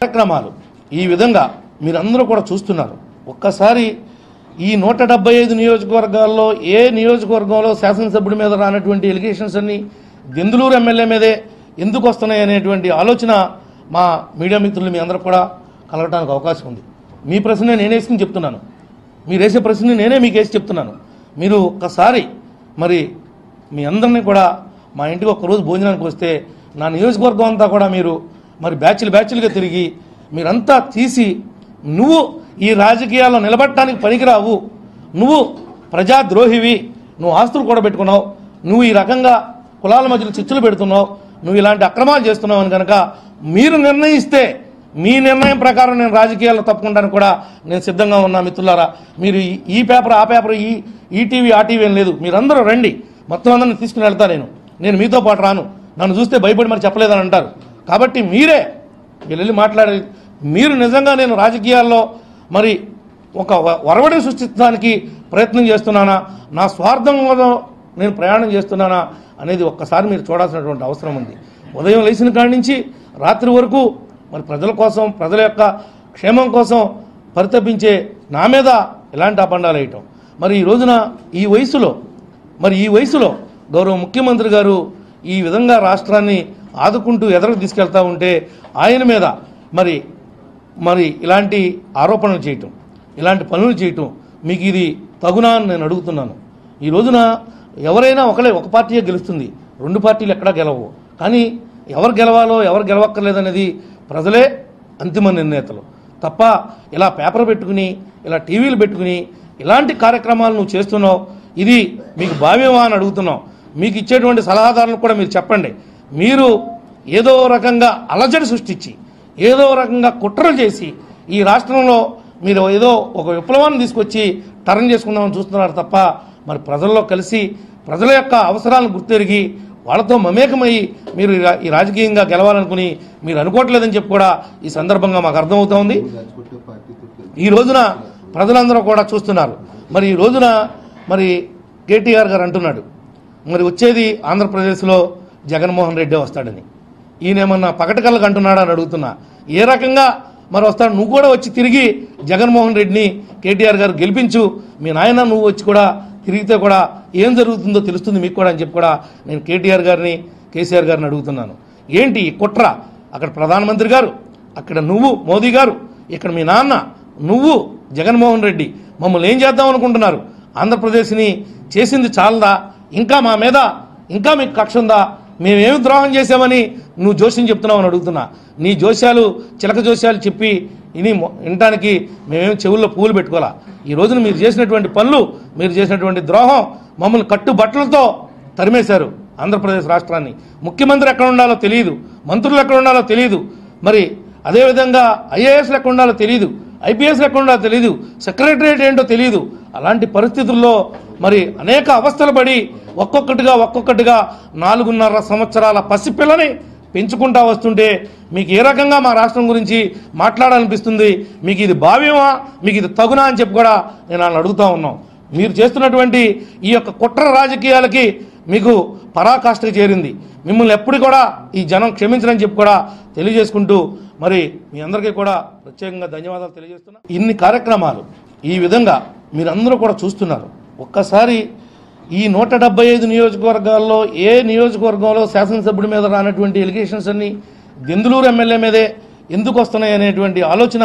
కార్యక్రమాలు ఈ విధంగా మీరందరూ కూడా చూస్తున్నారు. ఒక్కసారి ఈ 175 నియోజకవర్గాల్లో ఏ నియోజకవర్గంలో శాసనసభ్యుడి మీద రానటువంటి ఎలిగేషన్స్ అన్ని దెందులూరు ఎమ్మెల్యే మీదే ఎందుకు వస్తున్నాయి అనేటువంటి ఆలోచన మా మీడియా మిత్రులు మీ అందరూ కూడా కలగడానికి అవకాశం ఉంది. మీ ప్రశ్న నేనేసుకుని చెప్తున్నాను, మీరు వేసే ప్రశ్న నేనే మీకు వేసి చెప్తున్నాను. మీరు ఒక్కసారి మరి మీ అందరినీ కూడా మా ఇంటికి ఒక్కరోజు భోజనానికి వస్తే నా నియోజకవర్గం అంతా కూడా మీరు మరి బ్యాచ్లుగా తిరిగి మీరంతా తీసి నువ్వు ఈ రాజకీయాల్లో నిలబడటానికి పనికిరావు, నువ్వు ప్రజాద్రోహివి, నువ్వు ఆస్తులు కూడా పెట్టుకున్నావు, నువ్వు ఈ రకంగా కులాల మధ్యలో చిచ్చులు పెడుతున్నావు, నువ్వు ఇలాంటి అక్రమాలు చేస్తున్నావు అని కనుక మీరు నిర్ణయిస్తే మీ నిర్ణయం ప్రకారం నేను రాజకీయాల్లో తప్పుకుంటాను కూడా నేను సిద్ధంగా ఉన్నా. మిత్రులారా, మీరు ఈ పేపర్ ఆ పేపర్ ఈ టీవీ ఆ టీవీ ఏం లేదు, మీరందరూ రండి, మొత్తం అందరిని తీసుకుని వెళ్తా. నేను మీతో పాటు రాను, నన్ను చూస్తే భయపడి మరి చెప్పలేదని అంటారు. కాబట్టి మీరే వెళ్ళి మాట్లాడే, మీరు నిజంగా నేను రాజకీయాల్లో మరి ఒక ఒరవడిని సృష్టించడానికి ప్రయత్నం చేస్తున్నానా, నా స్వార్థం కోసం నేను ప్రయాణం చేస్తున్నానా అనేది ఒక్కసారి మీరు చూడాల్సినటువంటి అవసరం ఉంది. ఉదయం లేచిన కాడి నుంచి రాత్రి వరకు మరి ప్రజల కోసం, ప్రజల యొక్క క్షేమం కోసం పరితపించే నా మీద ఎలాంటి అపండాలు వేయటం. మరి ఈ రోజున ఈ వయసులో గౌరవ ముఖ్యమంత్రి గారు ఈ విధంగా రాష్ట్రాన్ని ఆదుకుంటూ ఎదరకు తీసుకెళ్తా ఉంటే ఆయన మీద మరి ఇలాంటి ఆరోపణలు చేయటం, ఇలాంటి పనులు చేయటం మీకు ఇది తగునా అని నేను అడుగుతున్నాను. ఈ రోజున ఎవరైనా ఒక పార్టీయే గెలుస్తుంది, రెండు పార్టీలు ఎక్కడా గెలవు. కానీ ఎవరు గెలవాలో ఎవరు గెలవక్కర్లేదనేది ప్రజలే అంతిమ నిర్ణేతలు తప్ప ఇలా పేపర్ పెట్టుకుని, ఇలా టీవీలు పెట్టుకుని ఇలాంటి కార్యక్రమాలు నువ్వు చేస్తున్నావు, ఇది మీకు భావ్యమా అని అడుగుతున్నావు. మీకు ఇచ్చేటువంటి సలహాదారులు కూడా మీరు చెప్పండి. మీరు ఏదో రకంగా అలజడి సృష్టించి, ఏదో రకంగా కుట్రలు చేసి ఈ రాష్ట్రంలో మీరు ఏదో ఒక విప్లవాన్ని తీసుకొచ్చి టర్న్ చేసుకుందామని చూస్తున్నారు తప్ప మరి ప్రజల్లో కలిసి ప్రజల యొక్క అవసరాలను గుర్తెరిగి వాళ్ళతో మమేకమయ్యి మీరు ఈ రాజకీయంగా గెలవాలనుకుని మీరు అనుకోవట్లేదని చెప్పి కూడా ఈ సందర్భంగా మాకు అర్థమవుతోంది. ఈ రోజున ప్రజలందరూ కూడా చూస్తున్నారు. మరి ఈ రోజున మరి కేటీఆర్ గారు అంటున్నాడు మరి వచ్చేది ఆంధ్రప్రదేశ్లో జగన్మోహన్ రెడ్డి వస్తాడని. ఈయనేమన్నా పకటకళ్ళకు అంటున్నాడా అని అడుగుతున్నా. ఏ రకంగా మరి వస్తాడు? నువ్వు కూడా వచ్చి తిరిగి జగన్మోహన్ రెడ్డిని కేటీఆర్ గారు గెలిపించు, మీ నాయన నువ్వు వచ్చి కూడా తిరిగితే కూడా ఏం జరుగుతుందో తెలుస్తుంది మీకు కూడా అని చెప్పి కూడా నేను కేటీఆర్ గారిని, కేసీఆర్ గారిని అడుగుతున్నాను. ఏంటి కుట్ర? అక్కడ ప్రధానమంత్రి గారు, అక్కడ నువ్వు మోదీ గారు, ఇక్కడ మీ నాన్న, నువ్వు జగన్మోహన్ రెడ్డి మమ్మల్ని ఏం చేద్దాం అనుకుంటున్నారు? ఆంధ్రప్రదేశ్ని చేసింది చాలదా? ఇంకా మా మీద ఇంకా మీకు కక్ష ఉందా? మేమేమి ద్రోహం చేసామని నువ్వు జోస్యం చెప్తున్నావు అని అడుగుతున్నా. నీ జోస్యాలు, చిలక జోస్యాలు చెప్పి వినటానికి మేమేమి చెవుల్లో పూలు పెట్టుకోవాలా? ఈ రోజున మీరు చేసినటువంటి పనులు, మీరు చేసినటువంటి ద్రోహం మమ్మల్ని కట్టుబట్టలతో తరిమేశారు ఆంధ్రప్రదేశ్ రాష్ట్రాన్ని. ముఖ్యమంత్రి ఎక్కడ ఉండాలో తెలియదు, మంత్రులు ఎక్కడ ఉండాలో తెలియదు, మరి అదేవిధంగా ఐఏఎస్లు ఎక్కడ ఉండాలో తెలియదు, ఐపీఎస్లు ఎక్కడ ఉండాలో తెలియదు, సెక్రటరియట్ ఏంటో తెలియదు. అలాంటి పరిస్థితుల్లో మరి అనేక అవస్థలు పడి ఒక్కొక్కటిగా 4.5 సంవత్సరాల పసిపిల్లని పెంచుకుంటా వస్తుంటే మీకు ఏ రకంగా మా రాష్ట్రం గురించి మాట్లాడాలనిపిస్తుంది? మీకు ఇది భావ్యమా, మీకు ఇది తగునా అని చెప్పి కూడా నేను వాళ్ళని అడుగుతూ ఉన్నాం. మీరు చేస్తున్నటువంటి ఈ యొక్క కుట్ర రాజకీయాలకి మీకు పరాకాష్ఠకి చేరింది. మిమ్మల్ని ఎప్పుడు కూడా ఈ జనం క్షమించరని చెప్పి కూడా తెలియజేసుకుంటూ మరి మీ అందరికీ కూడా ప్రత్యేకంగా ధన్యవాదాలు తెలియజేస్తున్నా. ఇన్ని కార్యక్రమాలు ఈ విధంగా మీరందరూ కూడా చూస్తున్నారు. ఒక్కసారి ఈ 175 నియోజకవర్గాల్లో ఏ నియోజకవర్గంలో శాసనసభ్యుడి మీద రానటువంటి ఎలిగేషన్స్ అన్ని దెందులూరు ఎమ్మెల్యే మీదే ఎందుకు వస్తున్నాయి అనేటువంటి ఆలోచన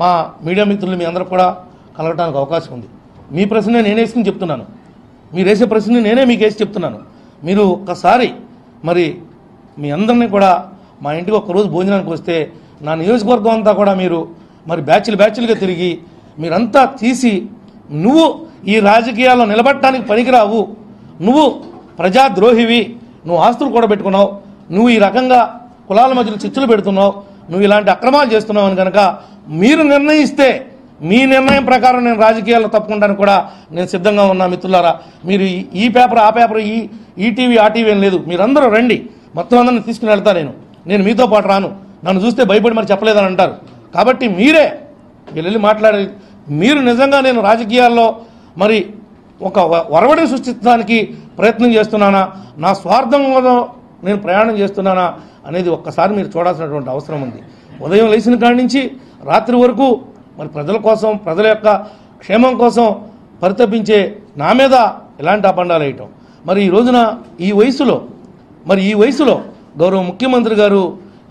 మా మీడియా మిత్రులు మీ అందరూ కూడా కలగడానికి అవకాశం ఉంది. మీ ప్రశ్న నేనేసుకుని చెప్తున్నాను, మీరు వేసే ప్రశ్న నేనే మీకు వేసి చెప్తున్నాను. మీరు ఒక్కసారి మరి మీ అందరినీ కూడా మా ఇంటికి ఒక్కరోజు భోజనానికి వస్తే నా నియోజకవర్గం అంతా కూడా మీరు మరి బ్యాచ్లుగా తిరిగి మీరంతా తీసి నువ్వు ఈ రాజకీయాల్లో నిలబడటానికి పనికిరావు, నువ్వు ప్రజాద్రోహివి, నువ్వు ఆస్తులు కూడా పెట్టుకున్నావు, నువ్వు ఈ రకంగా కులాల మధ్యలో చిచ్చులు పెడుతున్నావు, నువ్వు ఇలాంటి అక్రమాలు చేస్తున్నావు అని కనుక మీరు నిర్ణయిస్తే మీ నిర్ణయం ప్రకారం నేను రాజకీయాల్లో తప్పుకుంటాను కూడా నేను సిద్ధంగా ఉన్నా. మిత్రులారా, మీరు ఈ పేపర్ ఆ పేపర్ ఈ టీవీ ఆ టీవీ ఏం లేదు, మీరందరూ రండి, మొత్తం అందరిని తీసుకుని వెళ్తా. నేను మీతో పాటు రాను, నన్ను చూస్తే భయపడి మరి చెప్పలేదని అంటారు. కాబట్టి మీరే వెళ్ళి మాట్లాడే, మీరు నిజంగా నేను రాజకీయాల్లో మరి ఒక ఒరవడిని సృష్టించడానికి ప్రయత్నం చేస్తున్నానా, నా స్వార్థం కోసం నేను ప్రయాణం చేస్తున్నానా అనేది ఒక్కసారి మీరు చూడాల్సినటువంటి అవసరం ఉంది. ఉదయం లేచిన కాడి నుంచి రాత్రి వరకు మరి ప్రజల కోసం, ప్రజల యొక్క క్షేమం కోసం పరితపించే నా మీద ఎలాంటి అపండాలు వేయటం. మరి ఈ రోజున ఈ వయసులో గౌరవ ముఖ్యమంత్రి గారు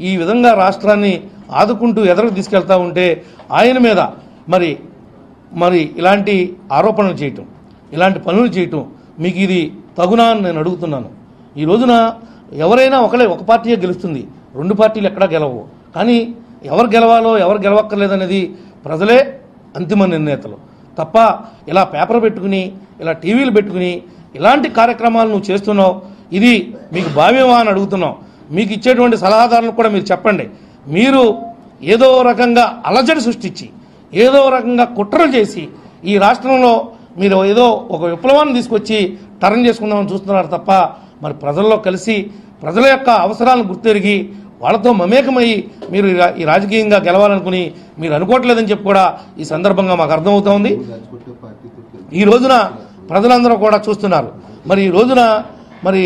ఈ విధంగా రాష్ట్రాన్ని ఆదుకుంటూ ఎదరకు తీసుకెళ్తా ఉంటే ఆయన మీద మరి ఇలాంటి ఆరోపణలు చేయటం, ఇలాంటి పనులు చేయటం మీకు ఇది తగునా అని నేను అడుగుతున్నాను. ఈ రోజున ఎవరైనా ఒక పార్టీయే గెలుస్తుంది, 2 పార్టీలు ఎక్కడా గెలవు. కానీ ఎవరు గెలవాలో ఎవరు గెలవక్కర్లేదనేది ప్రజలే అంతిమ నిర్ణేతలు తప్ప ఇలా పేపర్ పెట్టుకుని, ఇలా టీవీలు పెట్టుకుని ఇలాంటి కార్యక్రమాలు నువ్వు చేస్తున్నావు, ఇది మీకు భావ్యమా అని అడుగుతున్నావు. మీకు ఇచ్చేటువంటి సలహాదారులకు కూడా మీరు చెప్పండి. మీరు ఏదో రకంగా అలజడి సృష్టించి, ఏదో రకంగా కుట్రలు చేసి ఈ రాష్ట్రంలో మీరు ఏదో ఒక విప్లవాన్ని తీసుకొచ్చి టర్న్ చేసుకుందామని చూస్తున్నారు తప్ప మరి ప్రజల్లో కలిసి ప్రజల యొక్క అవసరాలను గుర్తెరిగి వాళ్ళతో మమేకమయ్యి మీరు ఈ రాజకీయంగా గెలవాలనుకుని మీరు అనుకోవట్లేదని చెప్పి కూడా ఈ సందర్భంగా మాకు అర్థమవుతోంది. ఈ రోజున ప్రజలందరూ కూడా చూస్తున్నారు. మరి ఈ రోజున మరి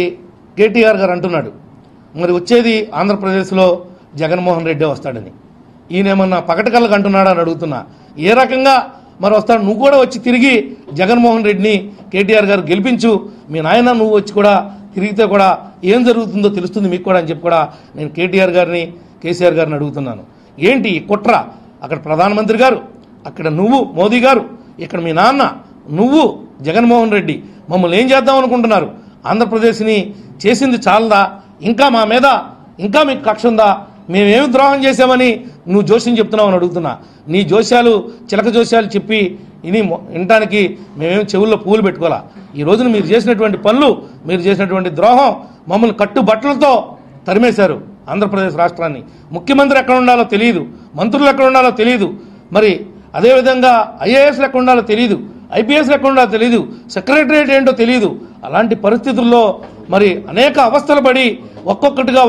కేటీఆర్ గారు అంటున్నాడు మరి వచ్చేది ఆంధ్రప్రదేశ్లో జగన్మోహన్ రెడ్డి వస్తాడని. ఈయనేమన్నా పకటకళ్ళకు అంటున్నాడా అని అడుగుతున్నా. ఏ రకంగా మరి వస్తాడు? నువ్వు కూడా వచ్చి తిరిగి జగన్మోహన్ రెడ్డిని కేటీఆర్ గారు గెలిపించు, మీ నాయన నువ్వు వచ్చి కూడా తిరిగితే కూడా ఏం జరుగుతుందో తెలుస్తుంది మీకు కూడా అని చెప్పి కూడా నేను కేటీఆర్ గారిని, కేసీఆర్ గారిని అడుగుతున్నాను. ఏంటి కుట్ర? అక్కడ ప్రధానమంత్రి గారు, అక్కడ నువ్వు మోదీ గారు, ఇక్కడ మీ నాన్న, నువ్వు జగన్మోహన్ రెడ్డి మమ్మల్ని ఏం చేద్దాం అనుకుంటున్నారు? ఆంధ్రప్రదేశ్ని చేసింది చాలదా? ఇంకా మా మీద ఇంకా మీకు కక్ష ఉందా? మేమేమి ద్రోహం చేశామని నువ్వు జోస్యం చెప్తున్నావు అని అడుగుతున్నా. నీ జోస్యాలు, చిలక జోస్యాలు చెప్పి వినటానికి మేమేమి చెవుల్లో పువ్వులు పెట్టుకోవాలా? ఈ రోజున మీరు చేసినటువంటి పనులు, మీరు చేసినటువంటి ద్రోహం మమ్మల్ని కట్టుబట్టలతో తరిమేశారు ఆంధ్రప్రదేశ్ రాష్ట్రాన్ని. ముఖ్యమంత్రి ఎక్కడ ఉండాలో తెలియదు, మంత్రులు ఎక్కడ ఉండాలో తెలియదు, మరి అదేవిధంగా ఐఏఎస్లు ఎక్కడ ఉండాలో తెలియదు, ఐపీఎస్లు ఎక్కడ ఉండాలో తెలియదు, సెక్రటరియట్ ఏంటో తెలియదు. అలాంటి పరిస్థితుల్లో మరి అనేక అవస్థలు పడి ఒక్కొక్కటిగా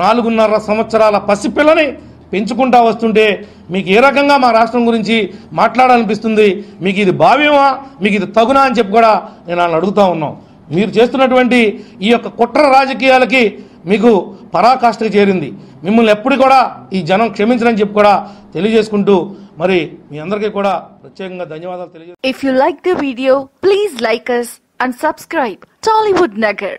4.5 సంవత్సరాల పసిపిల్లని పెంచుకుంటా వస్తుంటే మీకు ఏ రకంగా మా రాష్ట్రం గురించి మాట్లాడాలనిపిస్తుంది? మీకు ఇది భావ్యమా, మీకు ఇది తగునా అని చెప్పి కూడా నేను వాళ్ళని అడుగుతా ఉన్నాం. మీరు చేస్తున్నటువంటి ఈ యొక్క కుట్ర రాజకీయాలకి మీకు పరాకాష్ఠకు చేరింది. మిమ్మల్ని ఎప్పుడు కూడా ఈ జనం క్షమించరని చెప్పి కూడా తెలియజేసుకుంటూ మరి మీ అందరికీ కూడా ప్రత్యేకంగా ధన్యవాదాలు తెలియజేస్తాను. If you like the video, please like us and subscribe Tollywood Nagar.